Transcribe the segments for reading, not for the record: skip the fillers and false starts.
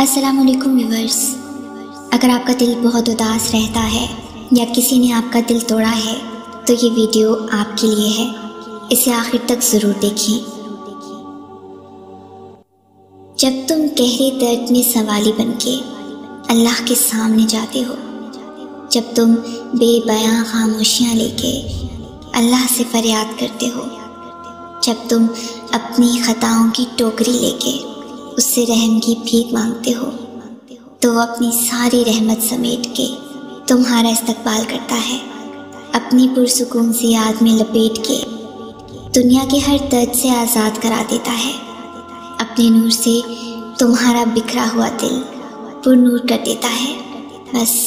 अस्सलामुअलैकुम व्यूअर्स। अगर आपका दिल बहुत उदास रहता है या किसी ने आपका दिल तोड़ा है तो ये वीडियो आपके लिए है। इसे आखिर तक ज़रूर देखें। जब तुम गहरे दर्द में सवाली बनके अल्लाह के सामने जाते हो, जब तुम बेबयां खामोशियाँ लेके अल्लाह से फरियाद करते हो, जब तुम अपनी ख़ताओं की टोकरी लेके उससे रहम की भीख मांगते हो, तो वो अपनी सारी रहमत समेट के तुम्हारा इस्तकबाल करता है। अपनी पुरसुकून सी याद में लपेट के दुनिया के हर दर्द से आज़ाद करा देता है। अपने नूर से तुम्हारा बिखरा हुआ दिल पुरनूर कर देता है। बस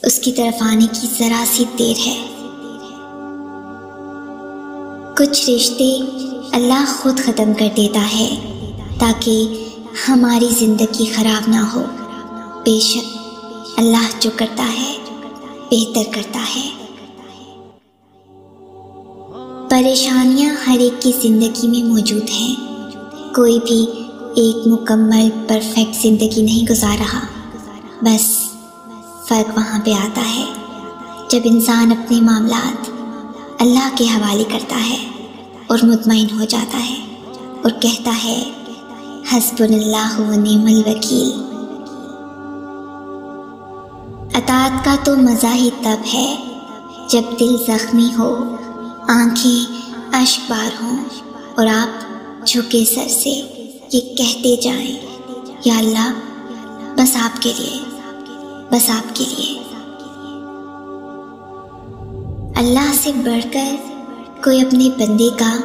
उसकी तरफ आने की ज़रा सी देर है। कुछ रिश्ते अल्लाह खुद ख़त्म कर देता है ताकि हमारी ज़िंदगी ख़राब ना हो। बेशक अल्लाह जो करता है बेहतर करता है। परेशानियां हर एक की ज़िंदगी में मौजूद हैं। कोई भी एक मुकम्मल परफेक्ट ज़िंदगी नहीं गुजार रहा। बस फ़र्क वहाँ पे आता है जब इंसान अपने मामलात अल्लाह के हवाले करता है और मुतमईन हो जाता है और कहता है हस्बुनल्लाहु व निअमल वकील। अताअत का तो मज़ा ही तब है जब दिल ज़ख्मी हो, आंखें अश्कबार हों और आप झुके सर से ये कहते जाएं, या अल्लाह बस आपके लिए, बस आपके लिए। अल्लाह से बढ़कर कोई अपने बंदे का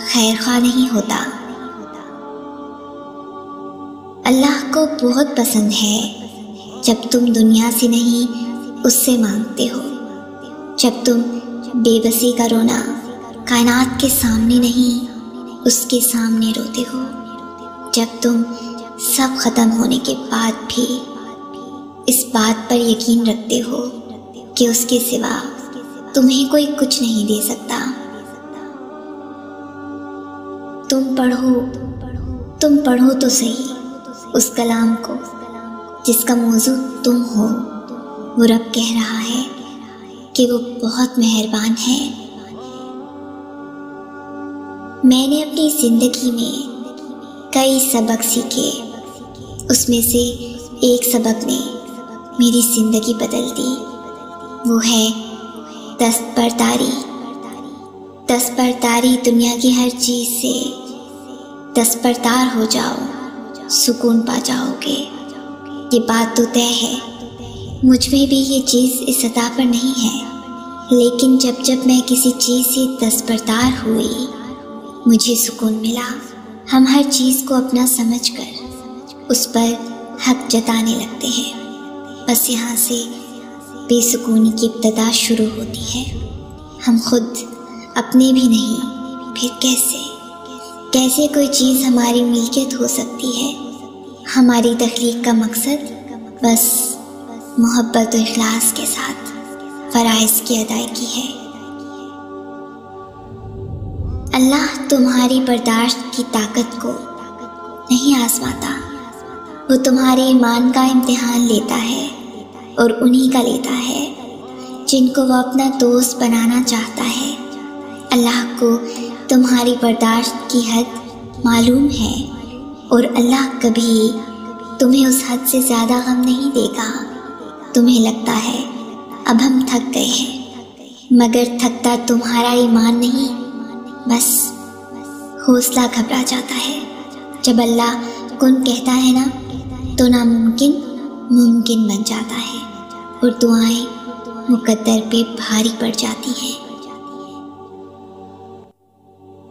खैर ख्वाह नहीं होता। अल्लाह को बहुत पसंद है जब तुम दुनिया से नहीं उससे मांगते हो, जब तुम बेबसी का रोना कायनात के सामने नहीं उसके सामने रोते हो, जब तुम सब ख़त्म होने के बाद भी इस बात पर यकीन रखते हो कि उसके सिवा तुम्हें कोई कुछ नहीं दे सकता। तुम पढ़ो तो सही उस कलाम को जिसका मौजू तुम हो। वो रब कह रहा है कि वो बहुत मेहरबान है। मैंने अपनी ज़िंदगी में कई सबक सीखे, उसमें से एक सबक ने मेरी ज़िंदगी बदल दी। वो है दस्तबरदारी। दस्तबरदारी दुनिया की हर चीज़ से दस्तबरदार हो जाओ, सुकून पा जाओगे। ये बात तो तय है, मुझ में भी ये चीज़ इस सतह पर नहीं है, लेकिन जब जब मैं किसी चीज़ से दस्तबरदार हुई मुझे सुकून मिला। हम हर चीज़ को अपना समझकर उस पर हक जताने लगते हैं। बस यहाँ से बेसुकूनी की इब्तिदा शुरू होती है। हम खुद अपने भी नहीं, फिर कैसे कोई चीज़ हमारी मिल्कियत हो सकती है। हमारी तख्लीक का मकसद बस मोहब्बत और इखलास के साथ फ़राइज़ की अदायगी है। अल्लाह तुम्हारी बर्दाश्त की ताकत को नहीं आज़माता, वो तुम्हारे ईमान का इम्तिहान लेता है और उन्हीं का लेता है जिनको वो अपना दोस्त बनाना चाहता है। अल्लाह को तुम्हारी बर्दाश्त की हद मालूम है और अल्लाह कभी तुम्हें उस हद से ज़्यादा गम नहीं देगा। तुम्हें लगता है अब हम थक गए हैं, मगर थकता तुम्हारा ईमान नहीं, बस हौसला घबरा जाता है। जब अल्लाह कुन कहता है ना, तो नामुमकिन मुमकिन बन जाता है और दुआएं मुकद्दर पे भारी पड़ जाती हैं।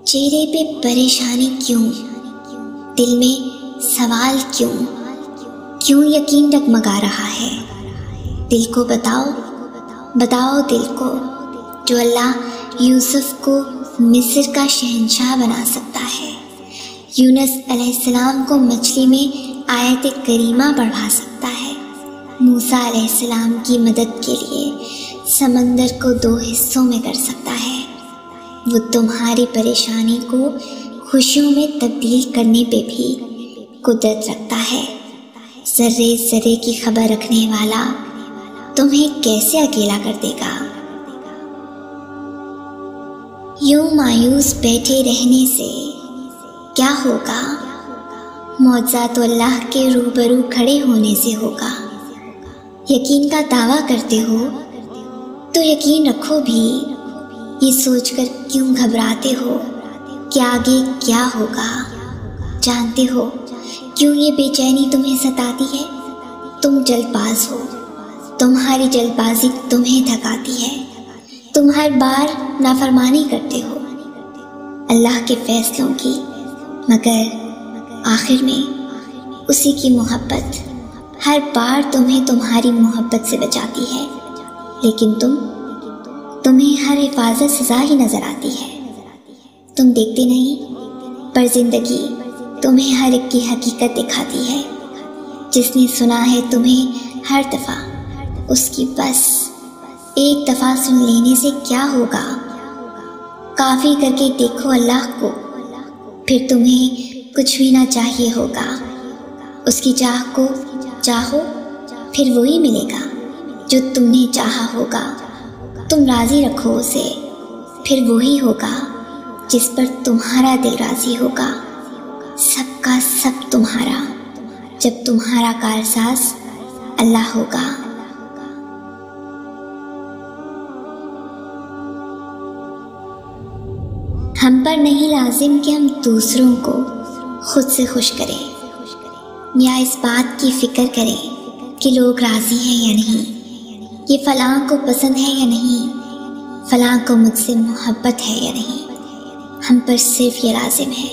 चेहरे पे परेशानी क्यों, दिल में सवाल क्यों यकीन डगमगा रहा है। दिल को बताओ दिल को, जो अल्लाह यूसुफ को मिस्र का शहंशाह बना सकता है, यूनुस अलैहिस्सलाम को मछली में आयत करीमा बढ़ा सकता है, मूसा अलैहिस्सलाम की मदद के लिए समंदर को 2 हिस्सों में कर सकता है। वो तुम्हारी परेशानी को खुशियों में तब्दील करने पे भी कुदरत रखता है। जर्रे जर्रे की खबर रखने वाला तुम्हें कैसे अकेला कर देगा। यूं मायूस बैठे रहने से क्या होगा, मौजज़ा तो अल्लाह के रूबरू खड़े होने से होगा। यकीन का दावा करते हो तो यकीन रखो भी, ये सोचकर क्यों घबराते हो कि आगे क्या होगा। जानते हो क्यों ये बेचैनी तुम्हें सताती है? तुम जल्दबाज हो, तुम्हारी जल्दबाजी तुम्हें थकाती है। तुम हर बार नाफरमानी करते हो अल्लाह के फैसलों की, मगर आखिर में उसी की मोहब्बत हर बार तुम्हें तुम्हारी मोहब्बत से बचाती है। लेकिन तुम्हें हर हिफाजत सज़ा ही नज़र आती है। तुम देखते नहीं, पर ज़िंदगी तुम्हें हर एक की हकीकत दिखाती है। जिसने सुना है तुम्हें हर दफ़ा, उसकी बस एक दफ़ा सुन लेने से क्या होगा। काफ़ी करके देखो अल्लाह को, फिर तुम्हें कुछ भी ना चाहिए होगा। उसकी चाह को चाहो, फिर वही मिलेगा जो तुमने चाहा होगा। तुम राज़ी रखो उसे, फिर वही होगा जिस पर तुम्हारा दिल राज़ी होगा। सबका सब तुम्हारा, जब तुम्हारा कारसाज अल्लाह होगा। हम पर नहीं लाजिम कि हम दूसरों को खुद से खुश करें या इस बात की फ़िक्र करें कि लोग राज़ी हैं या नहीं, ये फ़लाँ को पसंद है या नहीं, फ़लाँ को मुझसे मोहब्बत है या नहीं। हम पर सिर्फ ये लाजिम है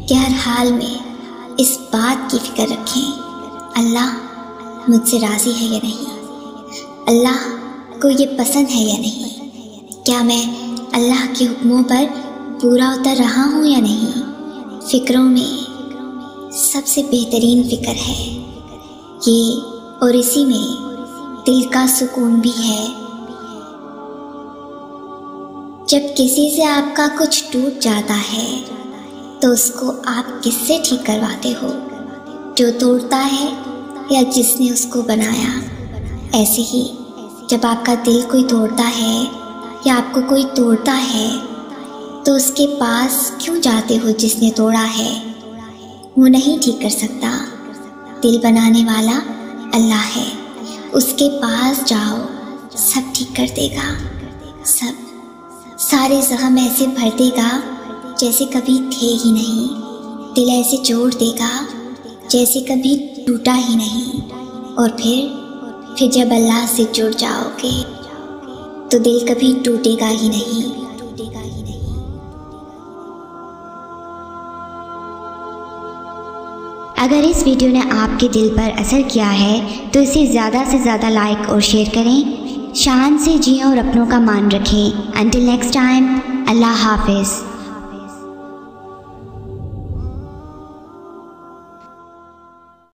कि हर हाल में इस बात की फ़िक्र रखें, अल्लाह मुझसे राज़ी है या नहीं, अल्लाह को ये पसंद है या नहीं, क्या मैं अल्लाह के हुक्मों पर पूरा उतर रहा हूँ या नहीं। फ़िक्रों में सबसे बेहतरीन फ़िक्र है ये, और इसी में दिल का सुकून भी है। जब किसी से आपका कुछ टूट जाता है तो उसको आप किससे ठीक करवाते हो, जो तोड़ता है या जिसने उसको बनाया। ऐसे ही जब आपका दिल कोई तोड़ता है या आपको कोई तोड़ता है तो उसके पास क्यों जाते हो जिसने तोड़ा है। वो नहीं ठीक कर सकता, दिल बनाने वाला अल्लाह है, उसके पास जाओ, सब ठीक कर देगा। सब सारे ज़ख्म ऐसे भर देगा जैसे कभी थे ही नहीं, दिल ऐसे जोड़ देगा जैसे कभी टूटा ही नहीं। और फिर जब अल्लाह से जुड़ जाओगे तो दिल कभी टूटेगा ही नहीं। अगर इस वीडियो ने आपके दिल पर असर किया है तो इसे ज़्यादा से ज़्यादा लाइक और शेयर करें। शान से जिएं और अपनों का मान रखें। अंटिल नेक्स्ट टाइम, अल्लाह हाफिज़।